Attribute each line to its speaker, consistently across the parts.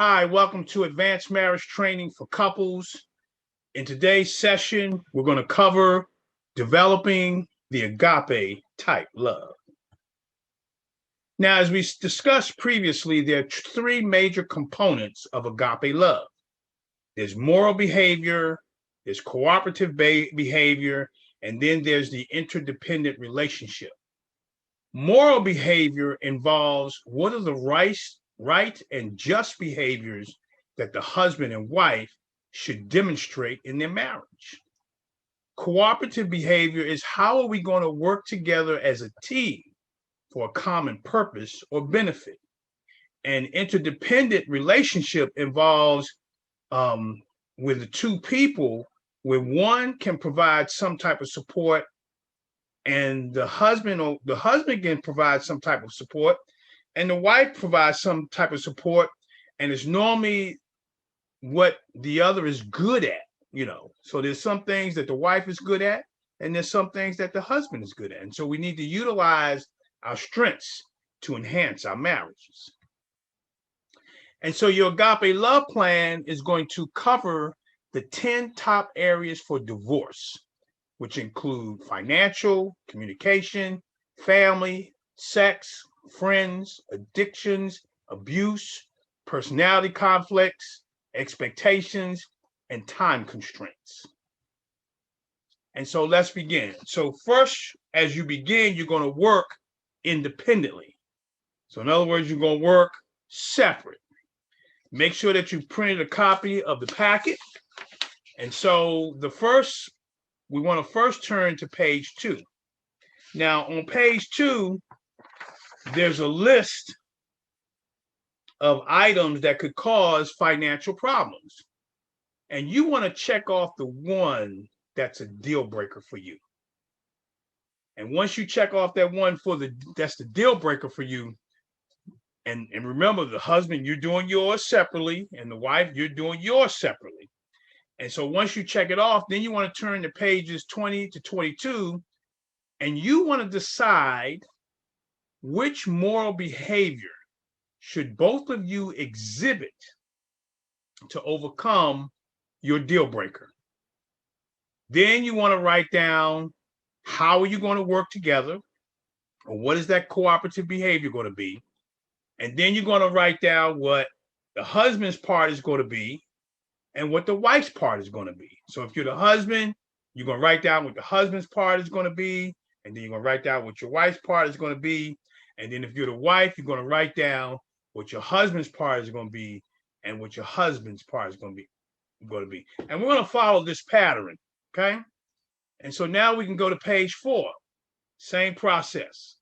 Speaker 1: Hi, welcome to Advanced Marriage Training for Couples. In today's session, we're going to cover developing the agape type love. Now, as we discussed previously, there are three major components of agape love. There's moral behavior, there's cooperative behavior, and then there's the interdependent relationship. Moral behavior involves what are the right and just behaviors that the husband and wife should demonstrate in their marriage. Cooperative behavior is how are we going to work together as a team for a common purpose or benefit. An interdependent relationship involves with the two people where one can provide some type of support and the husband can provide some type of support and the wife provides some type of support, and it's normally what the other is good at. So there's some things that the wife is good at and there's some things that the husband is good at, and so we need to utilize our strengths to enhance our marriages. And so your agape love plan is going to cover the 10 top areas for divorce, which include financial, communication, family, sex, friends, addictions, abuse, personality conflicts, expectations, and time constraints. And so let's begin. So first, as you begin, you're going to work independently. So in other words, you're going to work separate. Make sure that you printed a copy of the packet. And so we want to first turn to page 2. Now, on page 2, there's a list of items that could cause financial problems. And you want to check off the one that's a deal breaker for you. And once you check off that one that's the deal breaker for you, and remember, the husband, you're doing yours separately, and the wife, you're doing yours separately. And so once you check it off, then you want to turn to pages 20 to 22, and you want to decide which moral behavior should both of you exhibit to overcome your deal breaker. Then you want to write down how are you going to work together, or what is that cooperative behavior going to be? And then you're going to write down what the husband's part is going to be and what the wife's part is going to be. So if you're the husband, you're going to write down what the husband's part is going to be, and then you're going to write down what your wife's part is going to be. And then if you're the wife, you're going to write down what your husband's part is going to be and what your husband's part is going to be. And we're going to follow this pattern, okay? And so now we can go to page 4. Same process.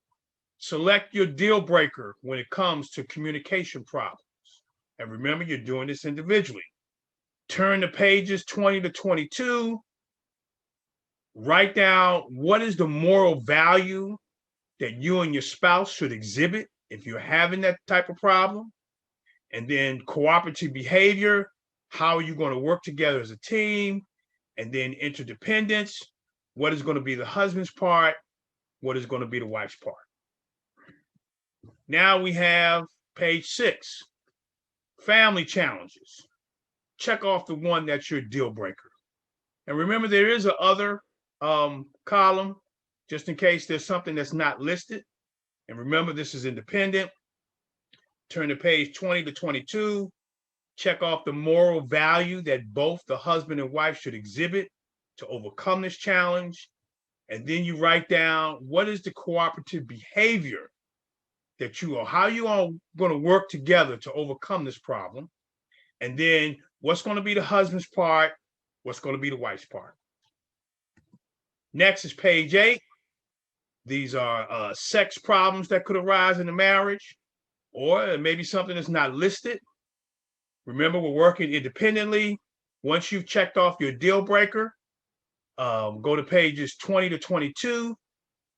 Speaker 1: Select your deal breaker when it comes to communication problems. And remember, you're doing this individually. Turn to pages 20 to 22. Write down what is the moral value that you and your spouse should exhibit if you're having that type of problem. And then cooperative behavior, how are you going to work together as a team? And then interdependence, what is going to be the husband's part? What is going to be the wife's part? Now we have page 6, family challenges. Check off the one that's your deal breaker. And remember, there is a other column just in case there's something that's not listed. And remember, this is independent. Turn to page 20 to 22. Check off the moral value that both the husband and wife should exhibit to overcome this challenge. And then you write down what is the cooperative behavior that how you all going to work together to overcome this problem. And then what's going to be the husband's part, what's going to be the wife's part. Next is page 8. These are sex problems that could arise in the marriage, or maybe something that's not listed. Remember, we're working independently. Once you've checked off your deal breaker, go to pages 20 to 22.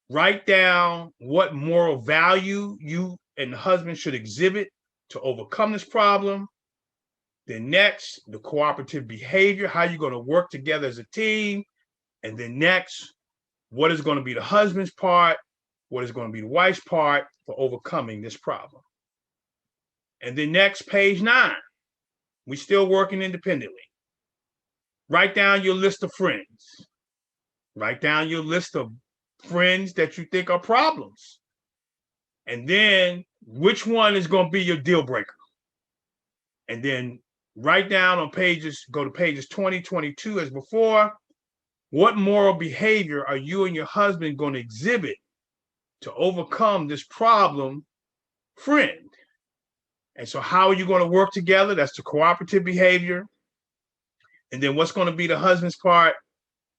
Speaker 1: Write down what moral value you and the husband should exhibit to overcome this problem. Then next, the cooperative behavior, how you're going to work together as a team. And then next, what is going to be the husband's part? What is going to be the wife's part for overcoming this problem? And then next, page 9. We still working independently. Write down your list of friends. Write down your list of friends that you think are problems. And then which one is going to be your deal breaker? And then write down on pages, go to pages 20, 22 as before, what moral behavior are you and your husband going to exhibit to overcome this problem, friend? And so how are you going to work together? That's the cooperative behavior. And then what's going to be the husband's part?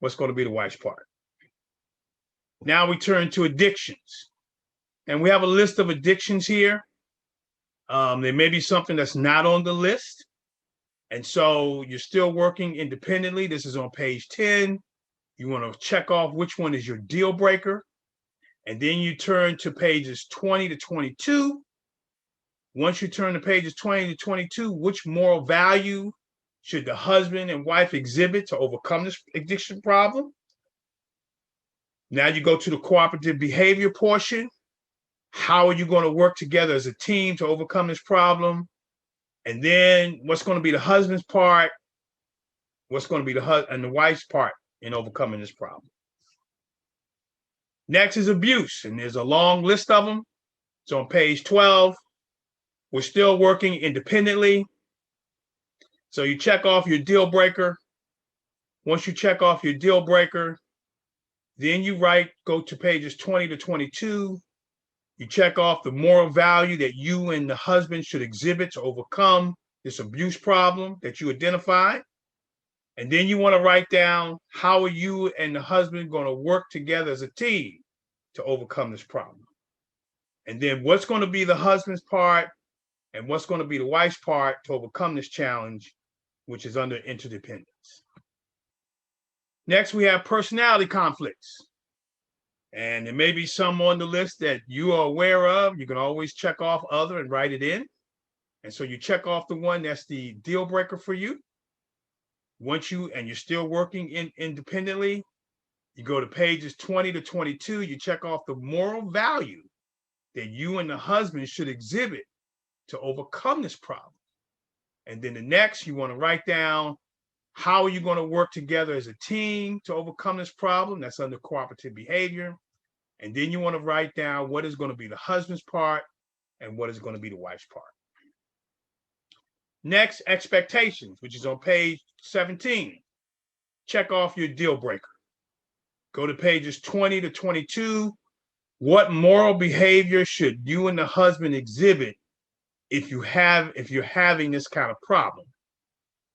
Speaker 1: What's going to be the wife's part? Now we turn to addictions. And we have a list of addictions here. There may be something that's not on the list. And so you're still working independently. This is on page 10. You want to check off which one is your deal breaker. And then you turn to pages 20 to 22. Once you turn to pages 20 to 22, which moral value should the husband and wife exhibit to overcome this addiction problem? Now you go to the cooperative behavior portion. How are you going to work together as a team to overcome this problem? And then what's going to be the husband's part? What's going to be the husband and the wife's part in overcoming this problem? Next is abuse, and there's a long list of them. It's on page 12. We're still working independently. So you check off your deal breaker. Once you check off your deal breaker, then you go to pages 20 to 22. You check off the moral value that you and the husband should exhibit to overcome this abuse problem that you identified. And then you want to write down how are you and the husband going to work together as a team to overcome this problem. And then what's going to be the husband's part and what's going to be the wife's part to overcome this challenge, which is under interdependence. Next, we have personality conflicts. And there may be some on the list that you are aware of. You can always check off other and write it in. And so you check off the one that's the deal breaker for you. Once you're still working independently, you go to pages 20 to 22, you check off the moral value that you and the husband should exhibit to overcome this problem. And then the next, you want to write down how are you going to work together as a team to overcome this problem? That's under cooperative behavior. And then you want to write down what is going to be the husband's part and what is going to be the wife's part. Next, expectations, which is on page 17. Check off your deal breaker. Go to pages 20 to 22. What moral behavior should you and the husband exhibit if you're having this kind of problem?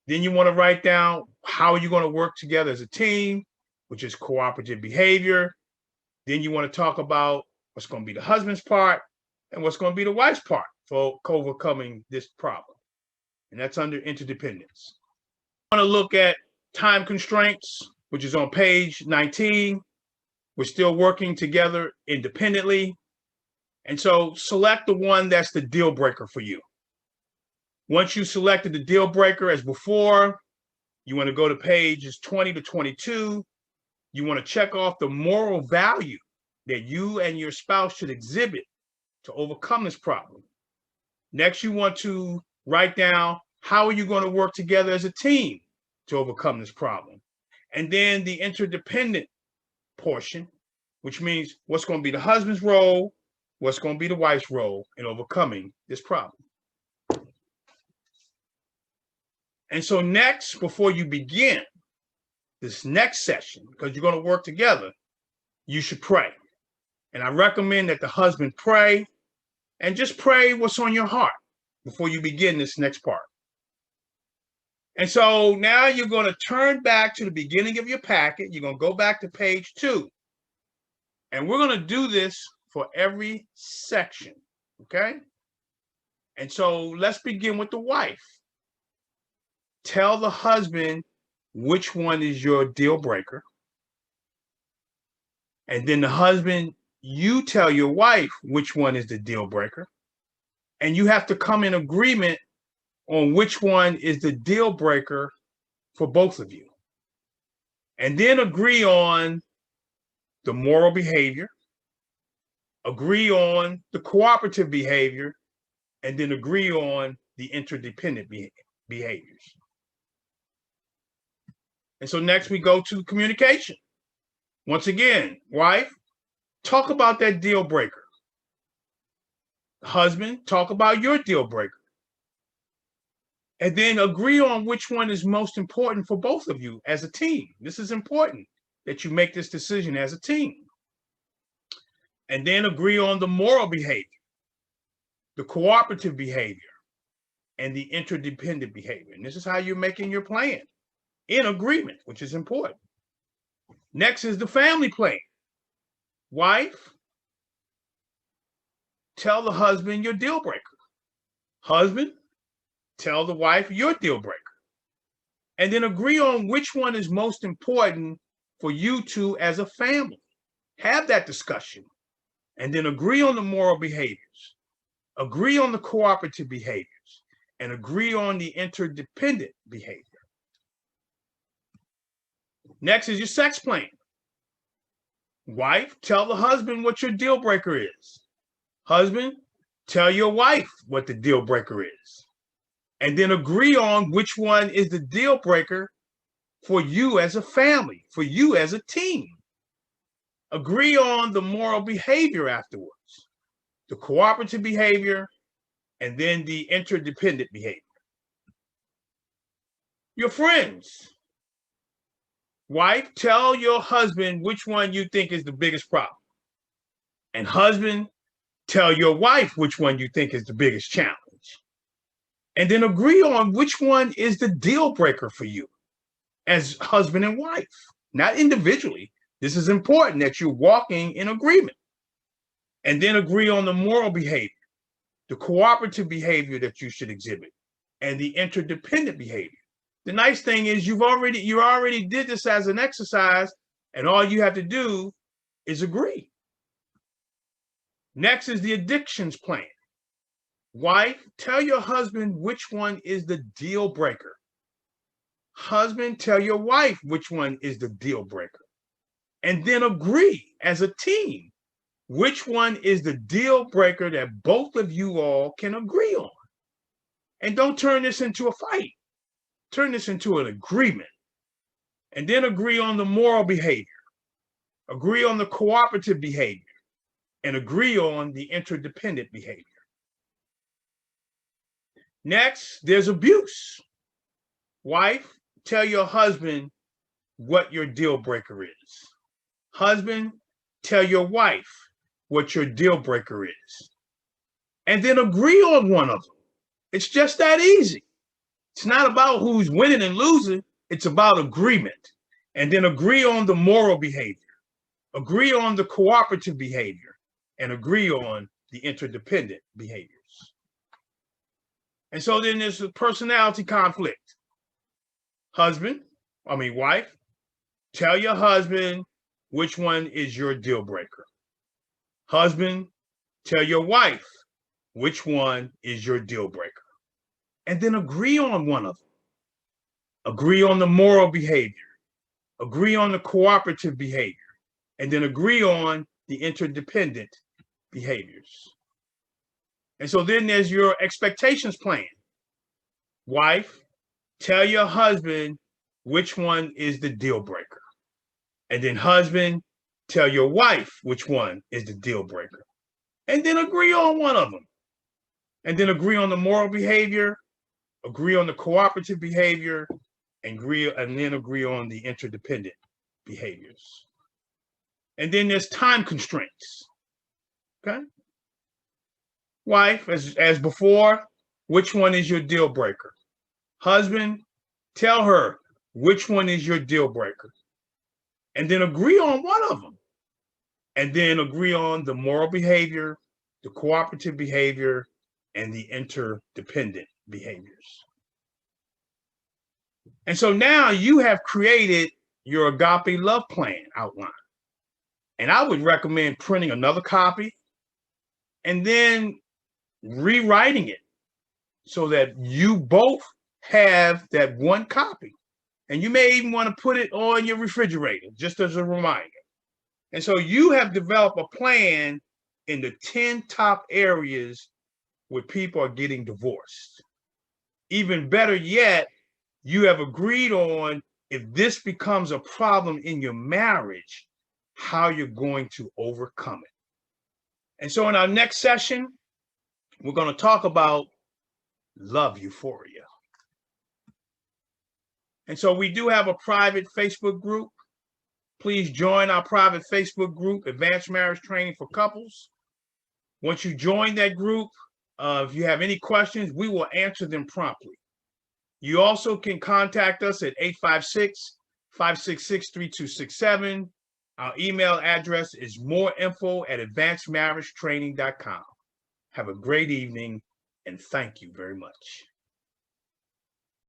Speaker 1: Then you want to write down how are you going to work together as a team, which is cooperative behavior. Then you want to talk about what's going to be the husband's part and what's going to be the wife's part for overcoming this problem. And that's under interdependence. I want to look at time constraints, which is on page 19. We're still working together independently. And so select the one that's the deal breaker for you. Once you selected the deal breaker as before, you want to go to pages 20 to 22. You want to check off the moral value that you and your spouse should exhibit to overcome this problem. Next, you want to write down how are you going to work together as a team to overcome this problem. And then the interdependent portion, which means what's going to be the husband's role, what's going to be the wife's role in overcoming this problem. And so next, before you begin this next session, because you're going to work together, you should pray. And I recommend that the husband pray and just pray what's on your heart before you begin this next part. And so now you're going to turn back to the beginning of your packet. You're going to go back to page 2. And we're going to do this for every section, okay? And so let's begin with the wife. Tell the husband which one is your deal breaker. And then the husband, you tell your wife which one is the deal breaker. And you have to come in agreement on which one is the deal breaker for both of you. And then agree on the moral behavior, agree on the cooperative behavior, and then agree on the interdependent behavior. behaviors. And so next we go to communication. Once again, wife, talk about that deal breaker. Husband, talk about your deal breaker. And then agree on which one is most important for both of you as a team. This is important that you make this decision as a team. And then agree on the moral behavior, the cooperative behavior, and the interdependent behavior. And this is how you're making your plan in agreement, which is important. Next is the family plan. Wife, tell the husband your deal breaker. Husband, tell the wife your deal breaker. And then agree on which one is most important for you two as a family. Have that discussion. And then agree on the moral behaviors. Agree on the cooperative behaviors. And agree on the interdependent behavior. Next is your sex plan. Wife, tell the husband what your deal breaker is. Husband, tell your wife what the deal breaker is. And then agree on which one is the deal breaker for you as a family, for you as a team. Agree on the moral behavior afterwards, the cooperative behavior, and then the interdependent behavior. Your friends. Wife, tell your husband which one you think is the biggest problem. And husband, tell your wife which one you think is the biggest challenge. And then agree on which one is the deal breaker for you as husband and wife, not individually. This is important that you're walking in agreement. And then agree on the moral behavior, the cooperative behavior that you should exhibit, and the interdependent behavior. The nice thing is you already did this as an exercise, and all you have to do is agree. Next is the addictions plan. Wife, tell your husband which one is the deal breaker. Husband, tell your wife which one is the deal breaker. And then agree as a team which one is the deal breaker that both of you all can agree on. And don't turn this into a fight. Turn this into an agreement. And then agree on the moral behavior. Agree on the cooperative behavior. And agree on the interdependent behavior. Next, there's abuse. Wife, tell your husband what your deal breaker is. Husband, tell your wife what your deal breaker is. And then agree on one of them. It's just that easy. It's not about who's winning and losing. It's about agreement. And then agree on the moral behavior. Agree on the cooperative behavior. And agree on the interdependent behaviors. And so then there's a personality conflict. Wife, tell your husband which one is your deal breaker. Husband, tell your wife which one is your deal breaker. And then agree on one of them. Agree on the moral behavior. Agree on the cooperative behavior. And then agree on the interdependent behaviors. And so then there's your expectations plan. Wife, tell your husband which one is the deal breaker. And then husband, tell your wife which one is the deal breaker. And then agree on one of them. And then agree on the moral behavior, agree on the cooperative behavior, and then agree on the interdependent behaviors. And then there's time constraints. Okay? Wife, as before, which one is your deal breaker? Husband, tell her which one is your deal breaker. And then agree on one of them. And then agree on the moral behavior, the cooperative behavior, and the interdependent behaviors. And so now you have created your Agape love plan outline. And I would recommend printing another copy and then rewriting it so that you both have that one copy. And you may even want to put it on your refrigerator, just as a reminder. And so you have developed a plan in the 10 top areas where people are getting divorced. Even better yet, you have agreed on, if this becomes a problem in your marriage, how you're going to overcome it. And so in our next session, we're going to talk about love euphoria. And so we do have a private Facebook group. Please join our private Facebook group, Advanced Marriage Training for Couples. Once you join that group, if you have any questions, we will answer them promptly. You also can contact us at 856-566-3267. Our email address is moreinfo@advancedmarriagetraining.com. Have a great evening, and thank you very much.